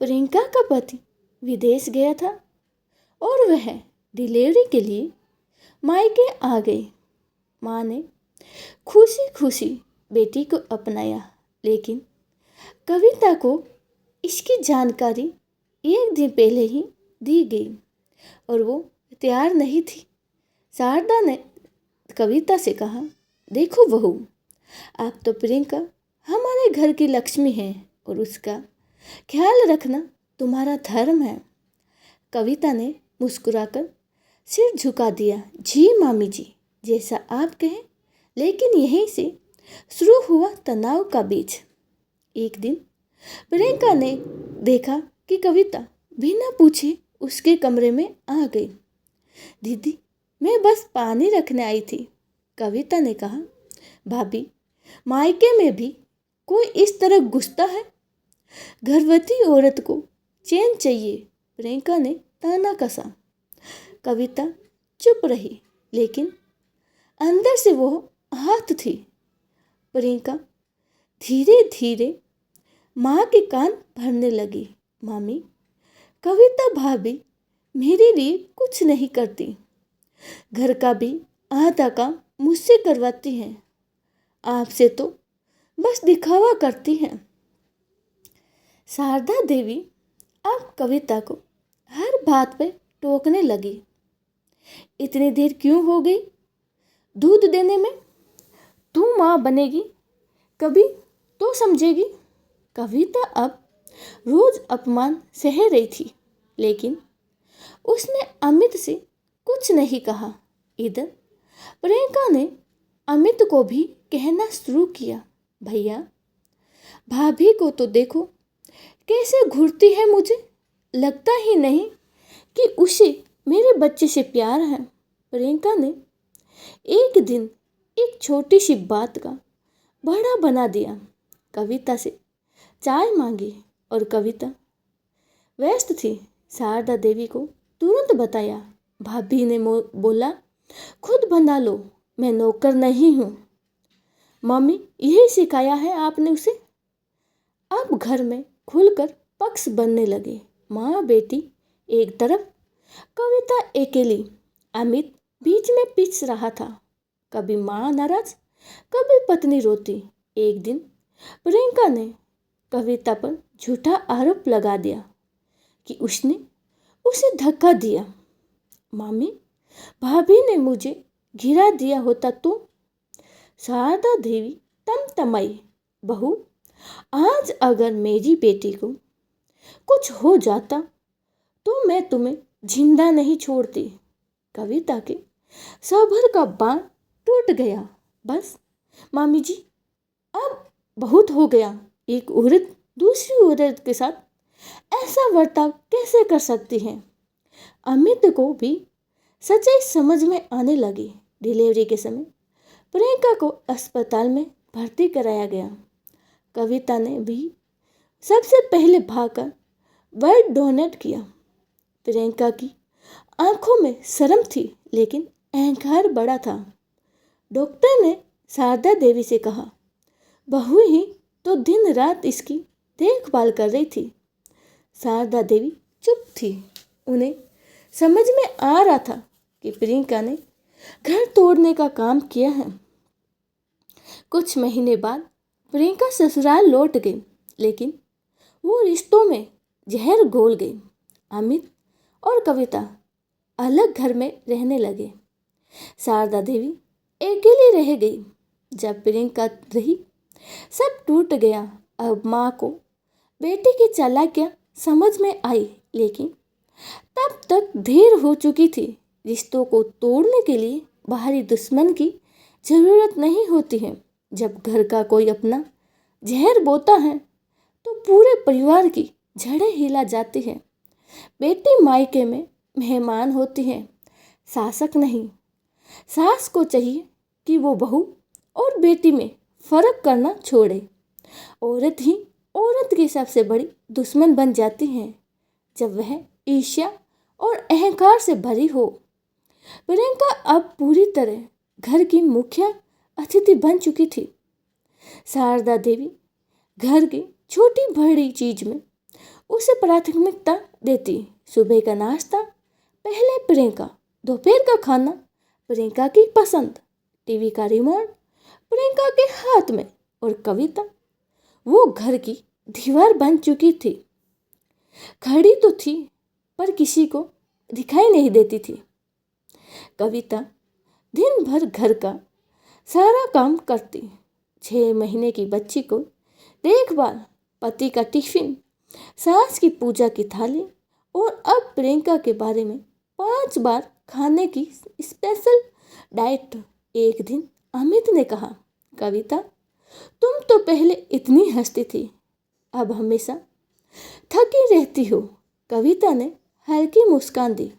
प्रियंका का पति विदेश गया था और वह डिलीवरी के लिए मायके आ गई। माँ ने खुशी खुशी बेटी को अपनाया, लेकिन कविता को इसकी जानकारी एक दिन पहले ही दी गई और वो तैयार नहीं थी। शारदा ने कविता से कहा, देखो बहू, आप तो प्रियंका हमारे घर की लक्ष्मी है और उसका ख्याल रखना तुम्हारा धर्म है। कविता ने मुस्कुराकर सिर झुका दिया। जी मामी जी, जैसा आप कहें। लेकिन यहीं से शुरू हुआ तनाव का बीज। एक दिन प्रियंका ने देखा कि कविता बिना पूछे उसके कमरे में आ गई। दीदी, मैं बस पानी रखने आई थी, कविता ने कहा। भाभी, मायके में भी कोई इस तरह घुसता है? गर्भवती औरत को चैन चाहिए, प्रियंका ने ताना कसा। कविता चुप रही, लेकिन अंदर से वो आहत थी। प्रियंका धीरे धीरे माँ के कान भरने लगी। मामी, कविता भाभी मेरे लिए कुछ नहीं करती, घर का भी आधा काम मुझसे करवाती हैं, आपसे तो बस दिखावा करती हैं। शारदा देवी अब कविता को हर बात पे टोकने लगी। इतनी देर क्यों हो गई दूध देने में? तू माँ बनेगी, कभी तो समझेगी। कविता अब रोज अपमान सह रही थी, लेकिन उसने अमित से कुछ नहीं कहा। इधर प्रियंका ने अमित को भी कहना शुरू किया, भैया, भाभी को तो देखो कैसे घूरती है, मुझे लगता ही नहीं कि उसे मेरे बच्चे से प्यार है। प्रियंका ने एक दिन एक छोटी सी बात का बड़ा बना दिया। कविता से चाय मांगी और कविता व्यस्त थी। शारदा देवी को तुरंत बताया। भाभी ने बोला, खुद बना लो, मैं नौकर नहीं हूँ। मम्मी, यही सिखाया है आपने उसे? अब घर में खुलकर पक्ष बनने लगे। माँ बेटी एक तरफ, कविता अकेली। अमित बीच में पिस रहा था। कभी माँ नाराज, कभी पत्नी रोती। एक दिन प्रियंका ने कविता पर झूठा आरोप लगा दिया कि उसने उसे धक्का दिया। मामी, भाभी ने मुझे गिरा दिया होता तो? शारदा देवी तमतमाई। बहू, आज अगर मेरी बेटी को कुछ हो जाता तो मैं तुम्हें जिंदा नहीं छोड़ती। कविता के सबर का बांध टूट गया। बस मामी जी, अब बहुत हो गया। एक औरत दूसरी औरत के साथ ऐसा बर्ताव कैसे कर सकती है? अमित को भी सच्चाई समझ में आने लगी। डिलीवरी के समय प्रियंका को अस्पताल में भर्ती कराया गया। कविता ने भी सबसे पहले भागकर ब्लड डोनेट किया। प्रियंका की आंखों में शर्म थी, लेकिन अहंकार बड़ा था। डॉक्टर ने शारदा देवी से कहा, बहू ही तो दिन रात इसकी देखभाल कर रही थी। शारदा देवी चुप थी। उन्हें समझ में आ रहा था कि प्रियंका ने घर तोड़ने का काम किया है। कुछ महीने बाद प्रियंका ससुराल लौट गई, लेकिन वो रिश्तों में जहर घोल गई। अमित और कविता अलग घर में रहने लगे। शारदा देवी अकेली रह गई। जब प्रियंका रही, सब टूट गया। अब माँ को बेटी की चालाकियाँ समझ में आई, लेकिन तब तक देर हो चुकी थी। रिश्तों को तोड़ने के लिए बाहरी दुश्मन की जरूरत नहीं होती है। जब घर का कोई अपना जहर बोता है तो पूरे परिवार की जड़ें हिला जाती है। बेटी मायके में मेहमान होती है, शासक नहीं। सास को चाहिए कि वो बहू और बेटी में फर्क करना छोड़े। औरत ही औरत की सबसे बड़ी दुश्मन बन जाती है जब वह ईर्ष्या और अहंकार से भरी हो। प्रियंका अब पूरी तरह घर की मुख्य अतिथि बन चुकी थी। शारदा देवी घर की छोटी बड़ी चीज में उसे प्राथमिकता देती। सुबह का नाश्ता पहले प्रियंका, दोपहर का खाना प्रियंका की पसंद, टीवी का रिमोट प्रियंका के हाथ में, और कविता वो घर की दीवार बन चुकी थी। खड़ी तो थी पर किसी को दिखाई नहीं देती थी। कविता दिन भर घर का सारा काम करती, 6 महीने की बच्ची को देखभाल, पति का टिफिन, सास की पूजा की थाली, और अब प्रियंका के बारे में 5 बार खाने की स्पेशल डाइट। एक दिन अमित ने कहा, कविता तुम तो पहले इतनी हंसती थी, अब हमेशा थकी रहती हो। कविता ने हल्की मुस्कान दी।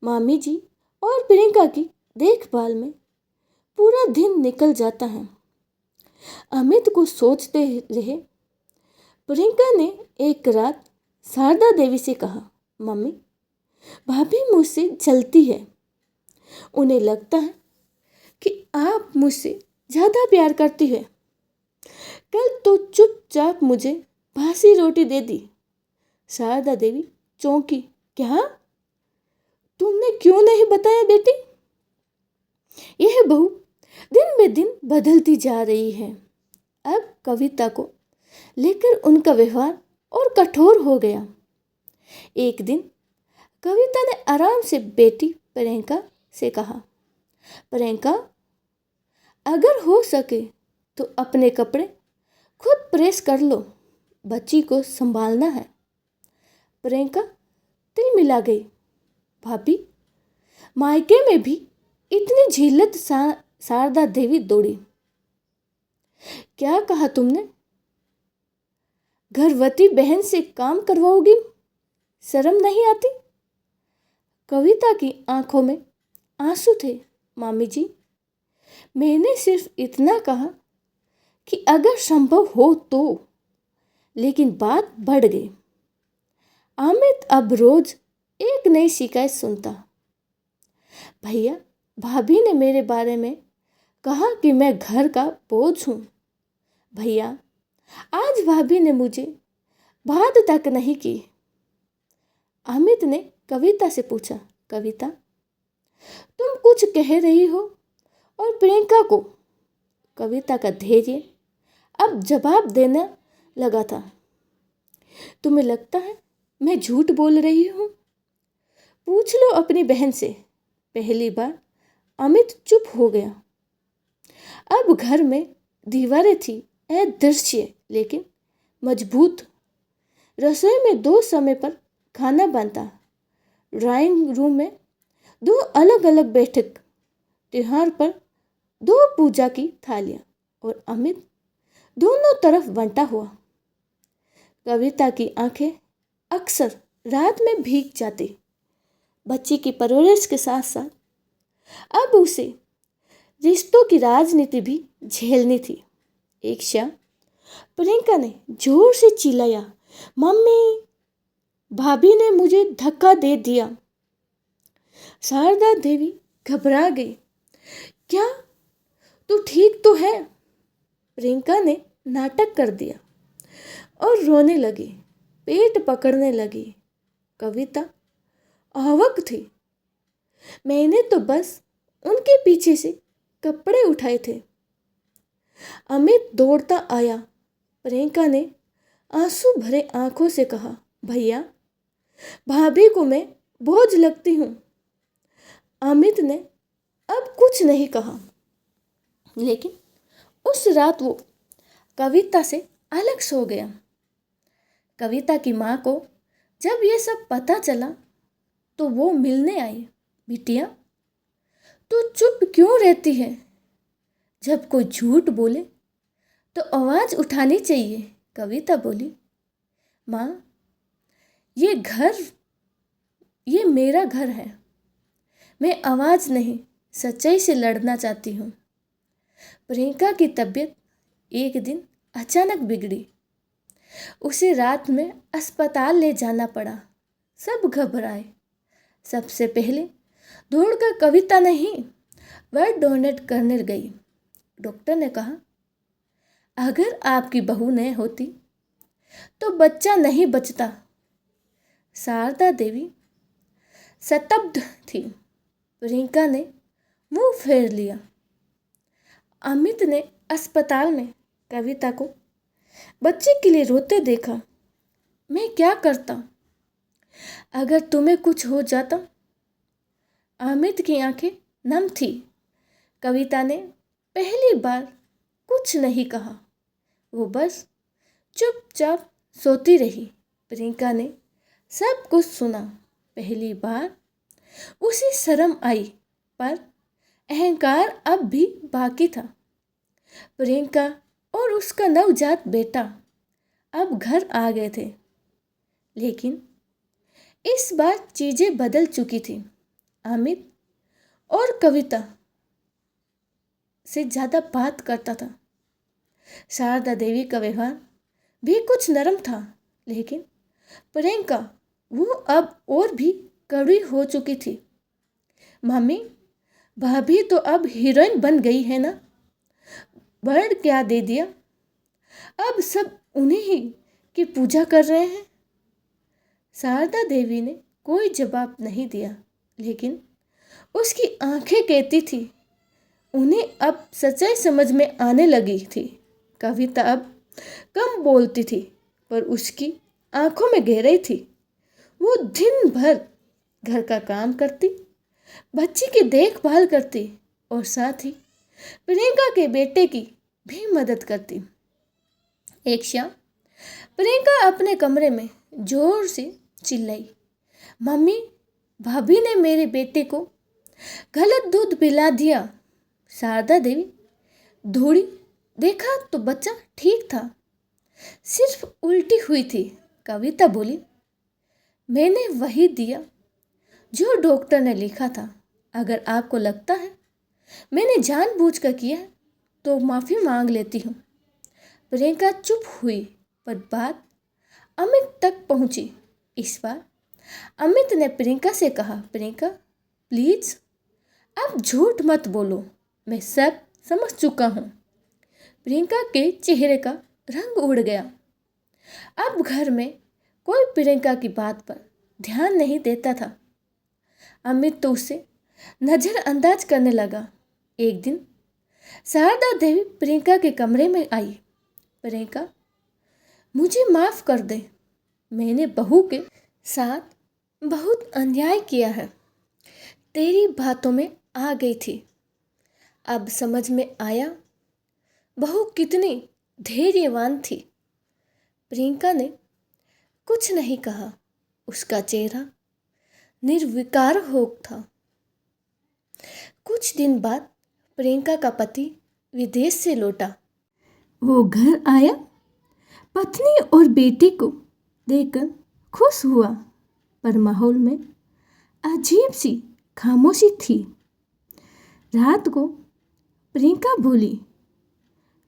मामी जी और प्रियंका की देखभाल में पूरा दिन निकल जाता है। अमित को सोचते रहे। प्रियंका ने एक रात शारदा देवी से कहा, मम्मी भाभी मुझसे जलती है। उन्हें लगता है कि आप मुझसे ज़्यादा प्यार करती है। कल तो चुपचाप मुझे बासी रोटी दे दी। शारदा देवी चौंकी, क्या? तुमने क्यों नहीं बताया बेटी? यह बहू दिन ब दिन बदलती जा रही है। अब कविता को लेकर उनका व्यवहार और कठोर हो गया। एक दिन कविता ने आराम से बेटी प्रियंका से कहा, प्रियंका अगर हो सके तो अपने कपड़े खुद प्रेस कर लो, बच्ची को संभालना है। प्रियंका तिलमिला गई। भाभी, मायके में भी इतनी झिल्लत शारदा देवी दौड़ी। क्या कहा तुमने? गर्भवती बहन से काम करवाओगी? शर्म नहीं आती? कविता की आंखों में आंसू थे। मामी जी, मैंने सिर्फ इतना कहा कि अगर संभव हो तो, लेकिन बात बढ़ गई। अमित अब रोज एक नई शिकायत सुनता। भैया, भाभी ने मेरे बारे में कहा कि मैं घर का बोझ हूँ। भैया, आज भाभी ने मुझे बात तक नहीं की। अमित ने कविता से पूछा, कविता तुम कुछ कह रही हो? और प्रियंका को कविता का धैर्य अब जवाब देना लगा था। तुम्हें लगता है मैं झूठ बोल रही हूँ? पूछ लो अपनी बहन से। पहली बार अमित चुप हो गया। अब घर में दीवारें थी अदृश्य लेकिन मजबूत। रसोई में 2 समय पर खाना बनता। ड्राइंग रूम में 2 अलग अलग बैठक। त्योहार पर 2 पूजा की थालियाँ और अमित दोनों तरफ बंटा हुआ। कविता की आंखें अक्सर रात में भीग जाती। बच्ची की परवरिश के साथ साथ अब उसे रिश्तों की राजनीति भी झेलनी थी। एक शाम प्रियंका ने जोर से चिल्लाया, मम्मी, भाभी ने मुझे धक्का दे दिया। शारदा देवी घबरा गई। क्या तू ठीक तो है? प्रियंका ने नाटक कर दिया और रोने लगी, पेट पकड़ने लगी। कविता अवाक थी। मैंने तो बस उनके पीछे से कपड़े उठाए थे। अमित दौड़ता आया। प्रियंका ने आंसू भरे आंखों से कहा, भैया, भाभी को मैं बोझ लगती हूँ। अमित ने अब कुछ नहीं कहा, लेकिन उस रात वो कविता से अलग सो गया। कविता की माँ को जब ये सब पता चला तो वो मिलने आई। बिटिया, तू चुप क्यों रहती है? जब कोई झूठ बोले तो आवाज़ उठानी चाहिए। कविता बोली, माँ, ये मेरा घर है। मैं आवाज़ नहीं, सच्चाई से लड़ना चाहती हूँ। प्रियंका की तबीयत एक दिन अचानक बिगड़ी। उसे रात में अस्पताल ले जाना पड़ा। सब घबराए। सबसे पहले दौड़कर कविता नहीं, ब्लड डोनेट करने गई। डॉक्टर ने कहा, अगर आपकी बहू नहीं होती तो बच्चा नहीं बचता। शारदा देवी स्तब्ध थी। प्रियंका ने मुंह फेर लिया। अमित ने अस्पताल में कविता को बच्चे के लिए रोते देखा। मैं क्या करता अगर तुम्हें कुछ हो जाता? अमित की आंखें नम थी। कविता ने पहली बार कुछ नहीं कहा। वो बस चुपचाप सोती रही। प्रियंका ने सब कुछ सुना। पहली बार उसे शर्म आई, पर अहंकार अब भी बाकी था। प्रियंका और उसका नवजात बेटा अब घर आ गए थे, लेकिन इस बार चीजें बदल चुकी थी। अमित और कविता से ज्यादा बात करता था। शारदा देवी का व्यवहार भी कुछ नरम था, लेकिन प्रियंका वो अब और भी कड़वी हो चुकी थी। मम्मी, भाभी तो अब हीरोइन बन गई है ना? वर्ड क्या दे दिया? अब सब उन्हीं ही की पूजा कर रहे हैं। शारदा देवी ने कोई जवाब नहीं दिया, लेकिन उसकी आंखें कहती थी। उन्हें अब सच्चाई समझ में आने लगी थी। कविता अब कम बोलती थी, पर उसकी आंखों में गहराई थी। वो दिन भर घर का काम करती, बच्ची की देखभाल करती और साथ ही प्रियंका के बेटे की भी मदद करती। एक शाम प्रियंका अपने कमरे में जोर से चिल्लाई, मम्मी, भाभी ने मेरे बेटे को गलत दूध पिला दिया। शारदा देवी दौड़ी, देखा तो बच्चा ठीक था, सिर्फ उल्टी हुई थी। कविता बोली, मैंने वही दिया जो डॉक्टर ने लिखा था। अगर आपको लगता है मैंने जानबूझकर किया है तो माफ़ी मांग लेती हूँ। प्रियंका चुप हुई, पर बात अमित तक पहुँची। इस बार अमित ने प्रियंका से कहा, प्रियंका प्लीज़ अब झूठ मत बोलो, मैं सब समझ चुका हूँ। प्रियंका के चेहरे का रंग उड़ गया। अब घर में कोई प्रियंका की बात पर ध्यान नहीं देता था। अमित तो उसे नज़रअंदाज करने लगा। एक दिन शारदा देवी प्रियंका के कमरे में आई। प्रियंका, मुझे माफ़ कर दे, मैंने बहू के साथ बहुत अन्याय किया है। तेरी बातों में आ गई थी। अब समझ में आया बहू कितनी धैर्यवान थी। प्रियंका ने कुछ नहीं कहा। उसका चेहरा निर्विकार हो था। कुछ दिन बाद प्रियंका का पति विदेश से लौटा। वो घर आया, पत्नी और बेटी को देखकर खुश हुआ, पर माहौल में अजीब सी खामोशी थी। रात को प्रियंका बोली,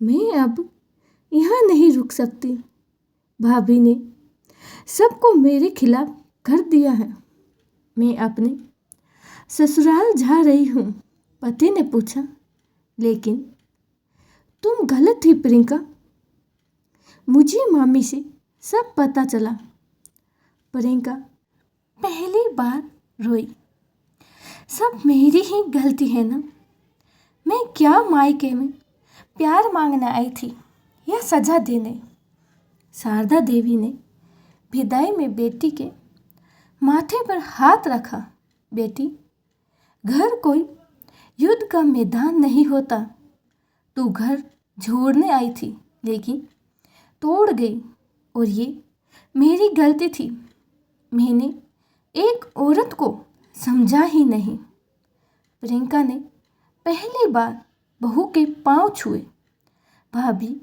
मैं अब यहाँ नहीं रुक सकती। भाभी ने सबको मेरे खिलाफ कर दिया है। मैं अपने ससुराल जा रही हूँ। पति ने पूछा, लेकिन तुम गलत थी प्रियंका। मुझे मामी से सब पता चला। प्रियंका पहली बार रोई। सब मेरी ही गलती है ना? मैं क्या मायके में प्यार मांगने आई थी या सजा देने? शारदा देवी ने विदाई में बेटी के माथे पर हाथ रखा। बेटी, घर कोई युद्ध का मैदान नहीं होता। तू घर छोड़ने आई थी, लेकिन तोड़ गई, और ये मेरी गलती थी। मैंने एक औरत को समझा ही नहीं। प्रियंका ने पहली बार बहू के पांव छुए। भाभी,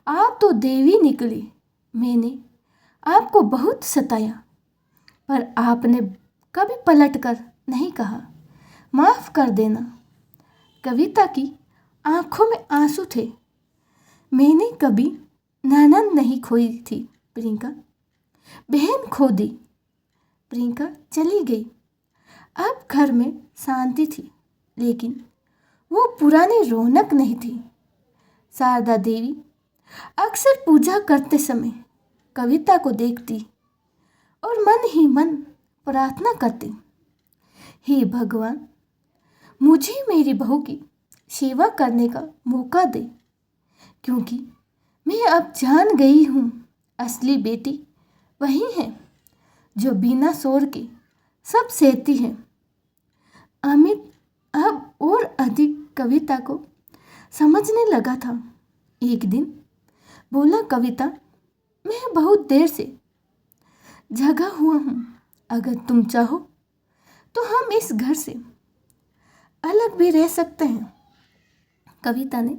आप तो देवी निकली। मैंने आपको बहुत सताया, पर आपने कभी पलट कर नहीं कहा, माफ़ कर देना। कविता की आंखों में आंसू थे। मैंने कभी ननद नहीं खोई थी प्रियंका, बहन खो दी। प्रियंका चली गई। अब घर में शांति थी, लेकिन वो पुरानी रौनक नहीं थी। शारदा देवी अक्सर पूजा करते समय कविता को देखती और मन ही मन प्रार्थना करती, हे भगवान, मुझे मेरी बहू की सेवा करने का मौका दे, क्योंकि मैं अब जान गई हूँ असली बेटी वही है जो बिना शोर के सब सहती है। अमित अब और अधिक कविता को समझने लगा था। एक दिन बोला, कविता, मैं बहुत देर से जगा हुआ हूँ, अगर तुम चाहो तो हम इस घर से अलग भी रह सकते हैं। कविता ने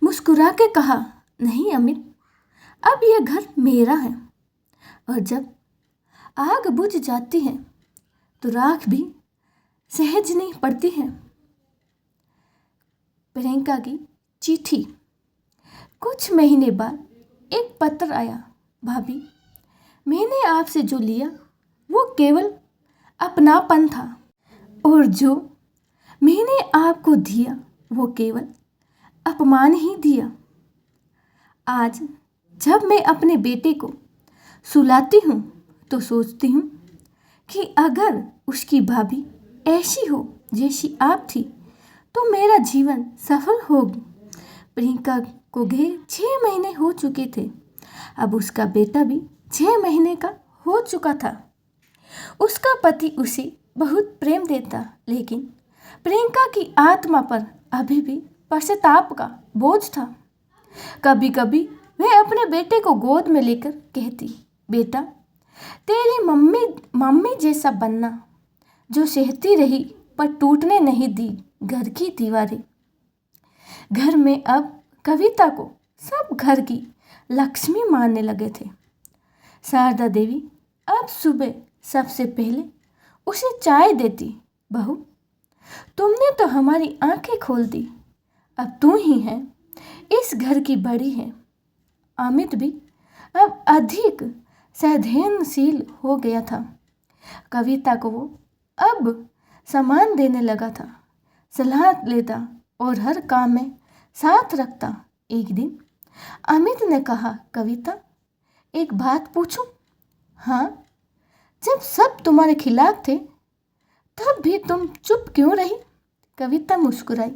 मुस्कुरा के कहा, नहीं अमित, अब यह घर मेरा है और जब आग बुझ जाती है तो राख भी सहजनी पड़ती है। प्रियंका की चिट्ठी। कुछ महीने बाद एक पत्र आया, भाभी, मैंने आपसे जो लिया वो केवल अपनापन था और जो मैंने आपको दिया वो केवल अपमान ही दिया। आज जब मैं अपने बेटे को सुलाती हूँ तो सोचती हूँ कि अगर उसकी भाभी ऐसी हो जैसी आप थी तो मेरा जीवन सफल होगा। प्रियंका को गए 6 महीने हो चुके थे। अब उसका बेटा भी 6 महीने का हो चुका था। उसका पति उसे बहुत प्रेम देता, लेकिन प्रियंका की आत्मा पर अभी भी पश्चाताप का बोझ था। कभी कभी वह अपने बेटे को गोद में लेकर कहती, बेटा, तेरी मम्मी जैसा बनना, जो सहती रही पर टूटने नहीं दी घर की दीवारें। घर में अब कविता को सब घर की लक्ष्मी मानने लगे थे। शारदा देवी अब सुबह सबसे पहले उसे चाय देती। बहू, तुमने तो हमारी आंखें खोल दी, अब तू ही है इस घर की बड़ी है। अमित भी अब अधिक संवेदनशील हो गया था। कविता को वो अब सम्मान देने लगा था, सलाह लेता और हर काम में साथ रखता। एक दिन अमित ने कहा, कविता, एक बात पूछूं? हाँ। जब सब तुम्हारे खिलाफ थे तब भी तुम चुप क्यों रही? कविता मुस्कुराई,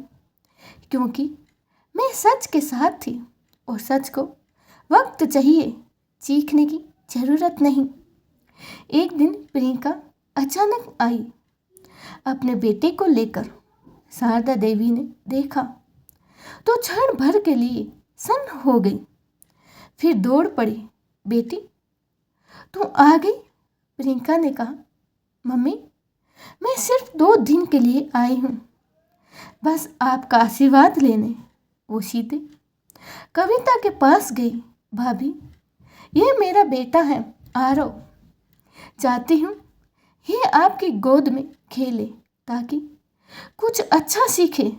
क्योंकि मैं सच के साथ थी और सच को वक्त चाहिए, चीखने की जरूरत नहीं। एक दिन प्रियंका अचानक आई अपने बेटे को लेकर। शारदा देवी ने देखा तो क्षण भर के लिए सन्न हो गई, फिर दौड़ पड़ी। बेटी, तू आ गई? प्रियंका ने कहा, मम्मी, मैं सिर्फ 2 दिन के लिए आई हूँ, बस आपका आशीर्वाद लेने। वो सीधे कविता के पास गई। भाभी, ये मेरा बेटा है आरव, चाहती हूँ ये आपकी गोद में खेले ताकि कुछ अच्छा सीखे।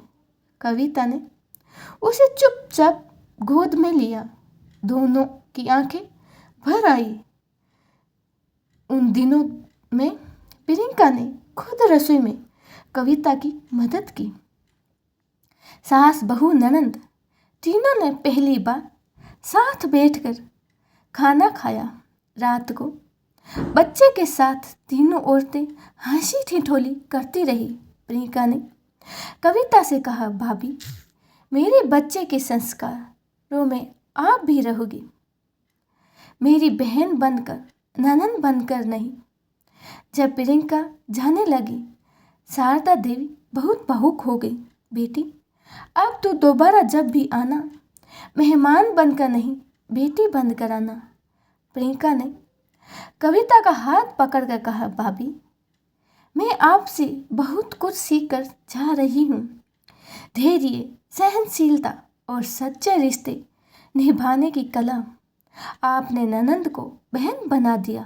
कविता ने उसे चुपचाप गोद में लिया। दोनों की आंखें भर आई। उन दिनों में प्रियंका ने खुद रसोई में कविता की मदद की। सास, बहू, ननंद तीनों ने पहली बार साथ बैठकर खाना खाया। रात को बच्चे के साथ तीनों औरतें हंसी ठिठोली करती रही। प्रियंका ने कविता से कहा, भाभी, मेरे बच्चे के संस्कारों में आप भी रहोगी, मेरी बहन बनकर, ननंद बनकर नहीं। जब प्रियंका जाने लगी, शारदा देवी बहुत भावुक हो गई। बेटी, अब तो दोबारा जब भी आना, मेहमान बनकर नहीं, बेटी बनकर आना। प्रियंका ने कविता का हाथ पकड़कर कहा, भाभी, मैं आपसे बहुत कुछ सीखकर जा रही हूँ। धैर्य, सहनशीलता और सच्चे रिश्ते निभाने की कला। आपने ननंद को बहन बना दिया।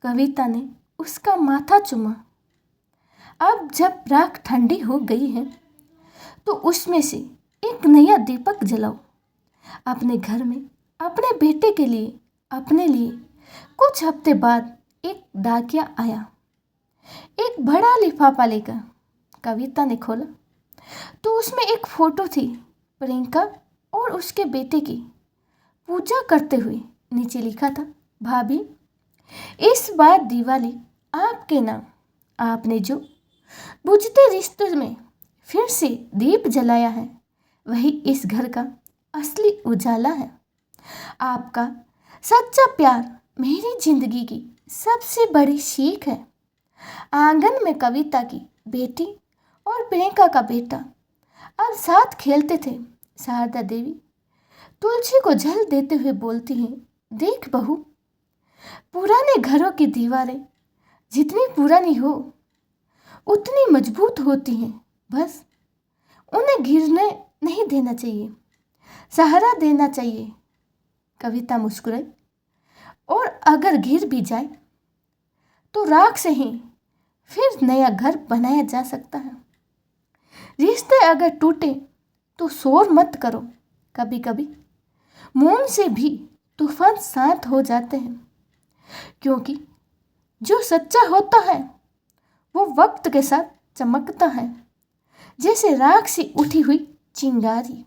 कविता ने उसका माथा चूमा। अब जब राख ठंडी हो गई है तो उसमें से एक नया दीपक जलाओ। अपने घर में अपने बेटे के लिए, अपने लिए। कुछ हफ्ते बाद एक डाकिया आया, एक बड़ा लिफाफा लेकर। कविता ने खोला तो उसमें एक फोटो थी, प्रियंका और उसके बेटे की पूजा करते हुए नीचे लिखा था, भाभी इस बार दिवाली आपके नाम। आपने जो बुझते रिश्ते में फिर से दीप जलाया है, वही इस घर का असली उजाला है। आपका सच्चा प्यार मेरी जिंदगी की सबसे बड़ी सीख है। आंगन में कविता की बेटी और प्रियंका का बेटा अब साथ खेलते थे। शारदा देवी तुलसी को जल देते हुए बोलती हैं, देख बहू, पुराने घरों की दीवारें जितनी पुरानी हो उतनी मजबूत होती हैं। बस उन्हें गिरने नहीं देना चाहिए, सहारा देना चाहिए। कविता मुस्कुराई, और अगर गिर भी जाए तो राख से ही फिर नया घर बनाया जा सकता है। रिश्ते अगर टूटे तो शोर मत करो, कभी कभी मौन से भी तूफान शांत हो जाते हैं। क्योंकि जो सच्चा होता है वो वक्त के साथ चमकता है, जैसे राख से उठी हुई चिंगारी।